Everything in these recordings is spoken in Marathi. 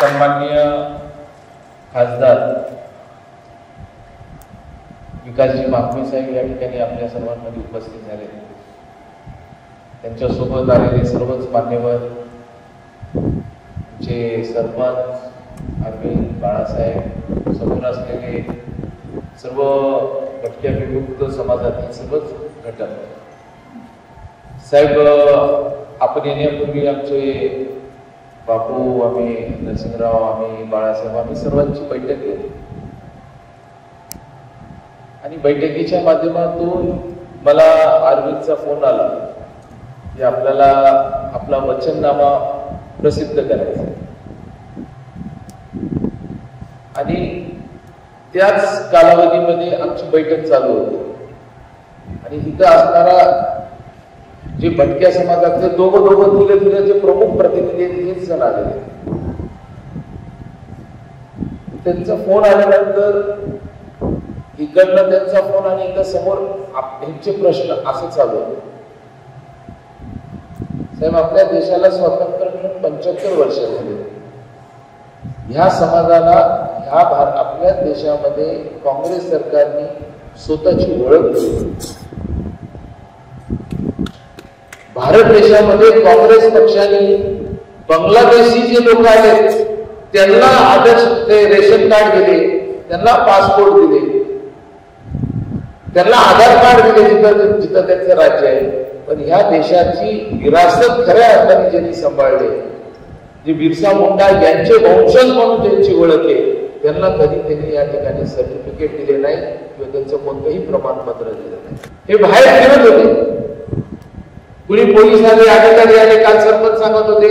सन्माननीय खासदार विकासजी माखवे साहेब या ठिकाणी आपल्या सर्वांमध्ये उपस्थित झाले. त्यांच्यासोबत आलेले सर्वच मान्यवर, जे सरपंच अरविंद बाळासाहेब, समोर असलेले सर्व भटक्या विमुक्त समाजातील सर्वच घटक साहेब, आपण येण्यापूर्वी आमचे बापू, आम्ही नरसिंहराव, आम्ही बाळासाहेब, आम्ही सर्वांची बैठक केली आणि बैठकीच्या माध्यमातून मला अरविंदचा फोन आला की आपल्याला आपला वचननामा प्रसिद्ध करायचा आणि त्याच कालावधीमध्ये आमची बैठक चालू होती आणि इथं असणारा जे भटक्या समाजातले दोघं जे प्रमुख प्रतिनिधी हेच जण आलेले. त्यांचा फोन आल्यानंतर इकडनं त्यांचा फोन आणि इकडं समोर ह्यांचे प्रश्न असं चालू होते. साहेब, आपल्या देशाला स्वातंत्र्य मिळून 75 वर्ष झाले. ह्या समाजाला आपल्या देशामध्ये काँग्रेस सरकारने स्वतःची ओळख दिली. भारत देशामध्ये काँग्रेस पक्षाने बांगलादेशी जे लोक आहेत त्यांना आदर्श रेशन कार्ड दिले, त्यांना पासपोर्ट दिले, त्यांना आधार कार्ड दिले जिथं त्यांचं राज्य आहे. पण ह्या देशाची विरासत खऱ्या अर्थाने ज्यांनी सांभाळले, जे बिरसा मुंडा यांचे वंशज म्हणून ज्यांची ओळख आहे, त्यांना कधी त्यांनी या ठिकाणी सर्टिफिकेट दिले नाही किंवा त्यांचं कोणतंही प्रमाणपत्र दिलं नाही. हे बाहेर फिरत होते. कुणी पोलीस आले, अधिकारी आले, काल सरपंच सांगत होते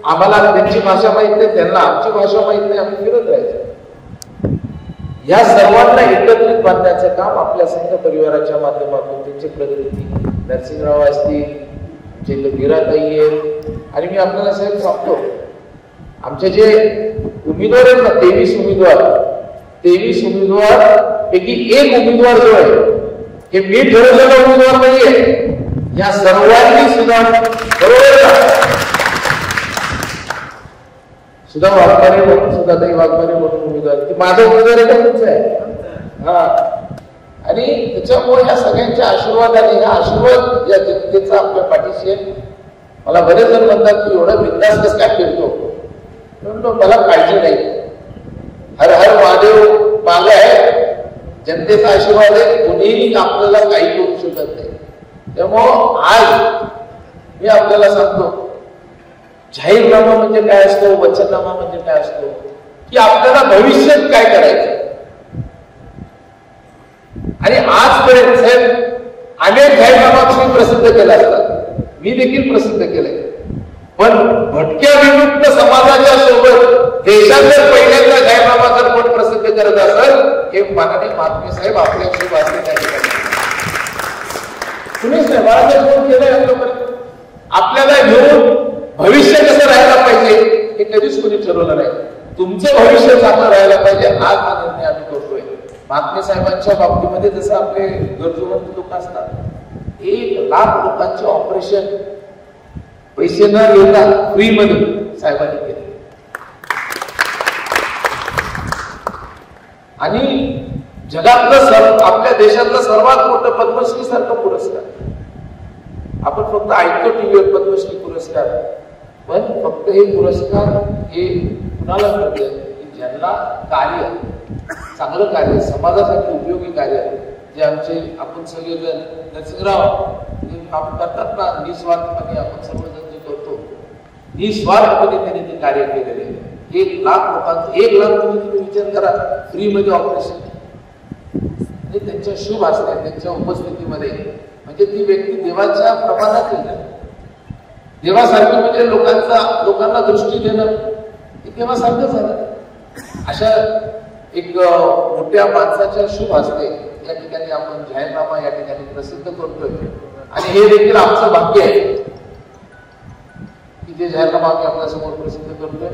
आम्हाला त्यांची भाषा माहित नाही, त्यांना आमची भाषा माहित नाही, आम्ही फिरत राहायचो. या सर्वांना एकत्रित बांधण्याचं काम आपल्या संघ परिवाराच्या माध्यमातून त्यांचे प्रतिनिधी नरसिंहराव असतील, जे मीराताई आहेत, आणि मी आपल्याला साहेब सांगतो, आमचे जे उमेदवार आहेत ना, 23 उमेदवार पैकी एक उमेदवार जो आहे हे मी ठरवलेला उमेदवार नाहीये. या सर्वांनी सुद्धा सुद्धा वाघमारे म्हणून, सुद्धा ताई वाघमारे म्हणून उमेदवार, की माझा उमेदवार एकाच आहे. हा, आणि त्याच्यामुळे या सगळ्यांच्या आशीर्वादाने, ह्या आशीर्वाद या जनतेचा आपल्या पाठीशी आहे. मला बरेच जण म्हणतात की एवढा बिंदास कसं काय फिरतो, मला काळजी नाही. हर हर महादेव माग आहे, जनतेचा आशीर्वाद आहे, कुणीही आपल्याला काही करू शकत नाही. त्यामुळं आज मी आपल्याला सांगतो, जाहीरनामा म्हणजे काय असतो, वचननामा म्हणजे काय असतो, की आपल्याला भविष्यात काय करायचं. आणि आजपर्यंत साहेब अनेक जाहीरनामा प्रसिद्ध केला असतात, मी देखील प्रसिद्ध केले, पण भटक्या विमुक्त समाजाच्या सोबत देशात जर पहिल्यांदा जाहीरनामा जर कोण प्रसिद्ध करत असेल, हे माननीय माखवे साहेब आपल्या शुभ असले. तुम्हीच नाही, बाळासाहेब कोण केलंय आपल्यापर्यंत. आपल्याला घेऊन भविष्य कसं राहायला पाहिजे हे कधीच कोणी ठरवलं नाही. तुमचं भविष्य चांगलं राहायला पाहिजे, आज हा निर्णय आम्ही करतोय. माखवे साहेबांच्या बाबतीमध्ये जसं आपले गरजूवंत लोक असतात, 1 लाख लोकांचे ऑपरेशन पैसे न घेता फ्री मध्ये साहेबांनी केले. आणि जगातलं आपल्या देशातलं सर्वात मोठं पद्मश्री सारखं पुरस्कार, आपण फक्त ऐकतो टीव्हीवर पद्मश्री पुरस्कार, पण फक्त हे पुरस्कार हे कुणाला मिळते की ज्यांना कार्य, चांगलं कार्य, समाजासाठी उपयोगी कार्य, जे आमचे आपण सगळे नरसिंहराव काम करतात ना, निस्वार्थपणे आपण सर्वजण जे करतो, निस्वार्थपणे त्यांनी ते कार्य केलेले. 1 लाख लोकांचं, 1 लाख तुम्ही विचार करा, फ्री मध्ये ऑपरेशन, त्यांच्या शुभ असणे, त्यांच्या उपस्थितीमध्ये, म्हणजे ती व्यक्ती देवाच्या प्रमाणात येणार. देवासारखं म्हणजे लोकांना दृष्टी देणं हे देवासारखं झालं. अशा एक मोठ्या माणसाच्या शुभ असते या ठिकाणी आपण जाहीरनामा या ठिकाणी प्रसिद्ध करतोय. आणि हे देखील आमचं भाग्य आहे की जे जाहीरनामा आम्ही आपल्यासमोर प्रसिद्ध करतोय.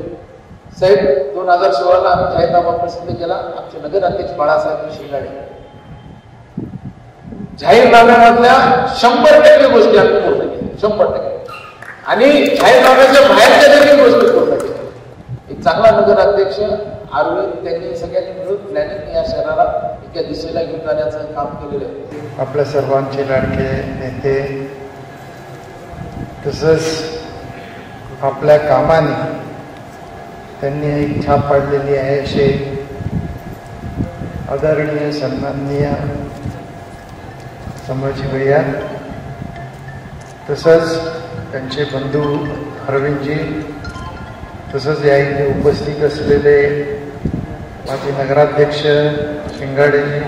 साहेब, 2016ला आम्ही जाहीरनामा प्रसिद्ध केला. आमचे नगराध्यक्ष बाळासाहेब शिंगाडे जाहीरनाम्यामधल्या 100% गोष्टी आम्ही पूर्ण केल्या, 100%. आणि जाहीरनाम्याच्या बाहेरच्या देखील गोष्टी पूर्ण केल्या. चांगला नगराध्यक्ष अरविंद त्यांनी सगळ्यांनी मिळून प्लॅनिंग या शहराला एका दिशेला घेऊन जाण्याचं काम केलेलं आहे. आपल्या सर्वांचे लाडके नेते तसंच आपल्या कामाने त्यांनी एक छाप पाडलेली आहे असे आदरणीय सन्माननीय संभाजी भैया तसंच त्यांचे बंधू अरविंदजी तसंच या इथे उपस्थित असलेले माजी नगराध्यक्ष शिंगाडेजी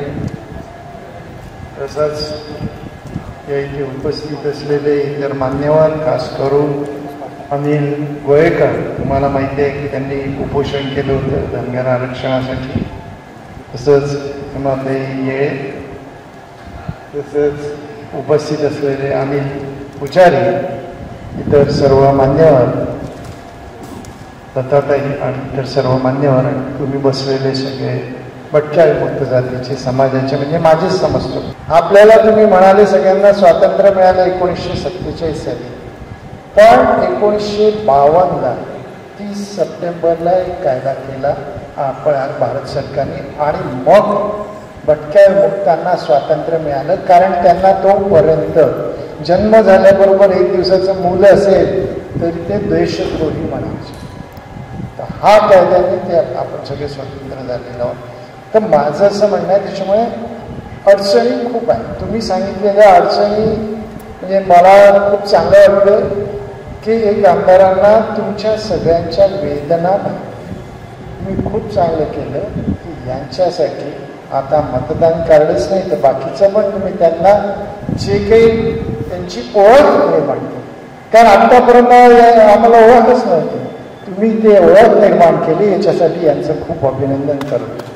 तसंच या इथे उपस्थित असलेले इतर मान्यवर खास करून अनिल गोयेकर. तुम्हाला माहिती आहे की त्यांनी उपोषण केलं होतं धनगर आरक्षणासाठी. तसंच हिमाताई येळे तसंच उपस्थित असलेले अनिल पुजारी इतर सर्व मान्यवर दत्ताताई आणि इतर सर्व मान्यवर तुम्ही बसलेले सगळे भटक्या विमुक्त जातीचे समाजाचे म्हणजे माझेच समजतो. आपल्याला तुम्ही म्हणाले सगळ्यांना स्वातंत्र्य मिळालं 1947 साली, पण 1952ला 30 सप्टेंबरला एक कायदा केला आपण भारत सरकारने आणि मग भटक्या विमुक्तांना स्वातंत्र्य मिळालं. कारण त्यांना तोपर्यंत जन्म झाल्याबरोबर 1 दिवसाचं मूल असेल तरी ते देशद्रोही म्हणायचे. तर हा कायद्याने ते आपण सगळे स्वतंत्र झालेलो आहोत. तर माझं असं म्हणणं आहे त्याच्यामुळे अडचणी खूप आहे. तुम्ही सांगितलेल्या अडचणी म्हणजे मला खूप चांगलं वाटलं की एक आमदारांना तुमच्या सगळ्यांच्या वेदना तुम्ही खूप चांगलं केलं की यांच्यासाठी आता मतदान कार्डच नाही तर बाकीचं पण तुम्ही त्यांना जे काही त्यांची ओळख निर्माण केली. कारण आत्तापर्यंत आम्हाला ओळखच नव्हती, तुम्ही ते ओळख निर्माण केली याच्यासाठी यांचं खूप अभिनंदन करतो.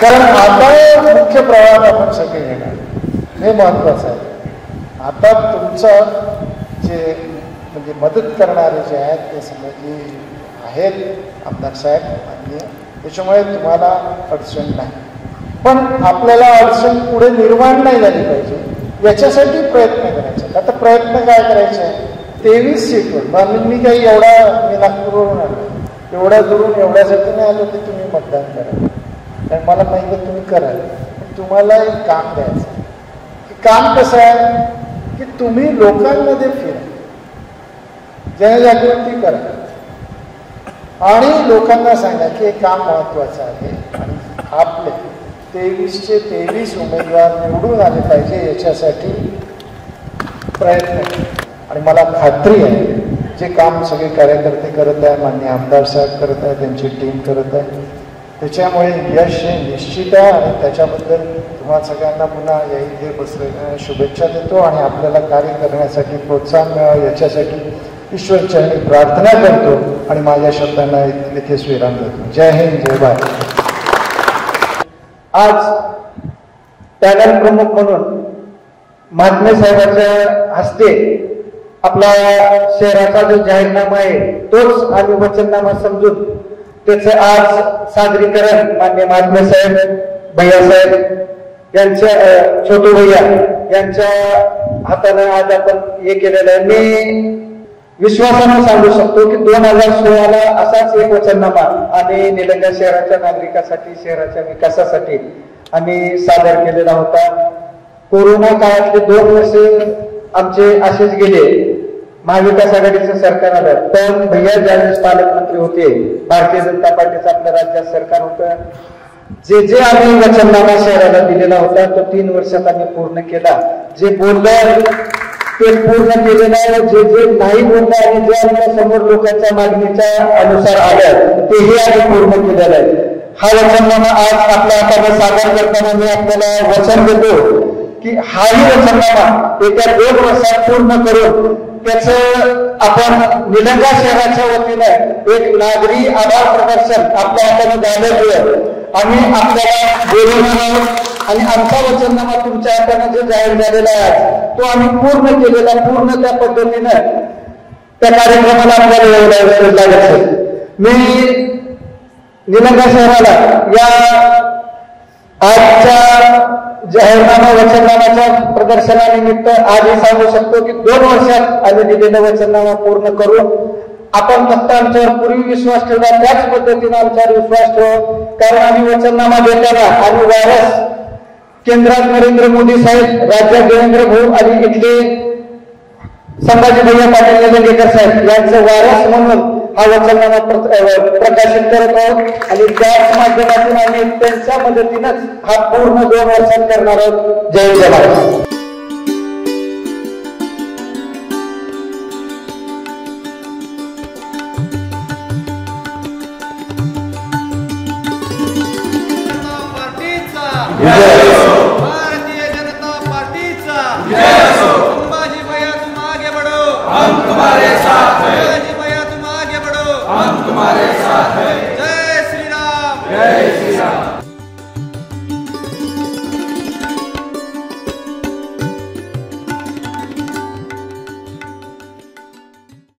कारण आता मुख्य प्रवाहात आपण सगळे येणार हे महत्त्वाचं आहे. आता तुमचं जे म्हणजे मदत करणारे जे आहेत ते सगळे आहेत आमदार साहेब आणि त्याच्यामुळे तुम्हाला अडचण नाही. पण आपल्याला अडचण पुढे निर्माण नाही झाली पाहिजे याच्यासाठी प्रयत्न करायचे. आता प्रयत्न काय करायचे 23 सीटवर. म्हणून मी काही मी नागपूरवरून आलो, एवढ्या दुरून एवढ्यासाठी नाही आलो की तुम्ही मतदान करा, कारण मला माहिती आहे तुम्ही कराल. तुम्हाला एक काम द्यायचं. काम कसं आहे की तुम्ही लोकांमध्ये फिरा, जनजागृती करा आणि लोकांना सांगा की हे काम महत्वाचं आहे आणि आपले 23चे 23 उमेदवार निवडून आले पाहिजे याच्यासाठी प्रयत्न केले. आणि मला खात्री आहे जे काम सगळे कार्यकर्ते करत आहे, माननीय आमदार साहेब करत आहे, त्यांची टीम करत आहे, त्याच्यामुळे यश हे निश्चित आहे. आणि त्याच्याबद्दल तुम्हाला सगळ्यांना पुन्हा या इथे बसलेल्या शुभेच्छा देतो आणि आपल्याला कार्य करण्यासाठी प्रोत्साहन मिळावं याच्यासाठी ईश्वरचरणी प्रार्थना करतो आणि माझ्या शब्दांना इथेच विराम देतो. जय हिंद, जय भारत. आज पॅनल प्रमुख म्हणून महात्मे साहेबांच्या हस्ते आपला शहराचा जो जाहीरनामा आहे तोच आम्ही वचननामा समजून त्याचं आज सादरीकरण माननीय महात्मे साहेब, भैयासाहेब यांच्या छोटू भैया यांच्या हातानं आज आपण हे केलेलं आहे. मी विश्वासाने सांगू शकतो की 2016ला असाच एक वचननामा आम्ही निलंगा शहराच्या नागरिकांसाठी शहराच्या विकासासाठी आम्ही सादर केलेला होता. कोरोना काळातले 2 वर्ष आमचे असेच गेले. महाविकास आघाडीचं सरकार आलं, पण भैया ज्यावेळेस पालकमंत्री होते, भारतीय जनता पार्टीचं आपल्या राज्यात सरकार होतं. जे आम्ही वचननामा शहराला दिलेला होता तो 3 वर्षात आम्ही पूर्ण केला. जे बोललं ते पूर्ण केलेलं आहे. जे नाही बोललं आणि जे आमच्या समोर लोकांच्या मागणीच्या अनुसार आलं तेही आम्ही पूर्ण केलेलं आहे. हा वचननामा आज आपल्या हाताने सादर करताना मी आपल्याला वचन देतो की हाही वचननामा येत्या 2 वर्षात पूर्ण करून त्याचं आपण निलंगा शहराच्या वतीनं एक नागरी आभार प्रदर्शन आपल्या हाताने झाल्यामुळे आम्ही आपल्याला बोलवणार आहोत आणि आमचा वचननामा तुमच्या हाताने जे जाहीर झालेला आहे तो आम्ही पूर्ण केलेला, पूर्ण त्या पद्धतीनं त्या कार्यक्रमाला आपल्याला वेळ लागेल. मी निलंगा शहराला या आजच्या जाहीरनामा वचननामाच्या प्रदर्शनानिमित्त आजही सांगू शकतो की 2 वर्षात आम्ही दिलेलं वचननामा पूर्ण करून आपण फक्त आमच्यावर पूर्वी विश्वास ठेवला त्याच पद्धतीने आमच्यावर विश्वास ठेव, कारण आम्ही वचननामा देताना आणि वारस केंद्रात नरेंद्र मोदी साहेब, राज्यात देवेंद्र भाऊ आणि इथले संभाजी भैया पाटील निलंगेकर साहेब यांचं वारस म्हणून हा वचननामा प्रकाशित करत आहोत आणि त्याच माध्यमातून आम्ही त्यांच्या मदतीनंच हा पूर्ण 2 वर्षात करणार आहोत. जय जवान. विजय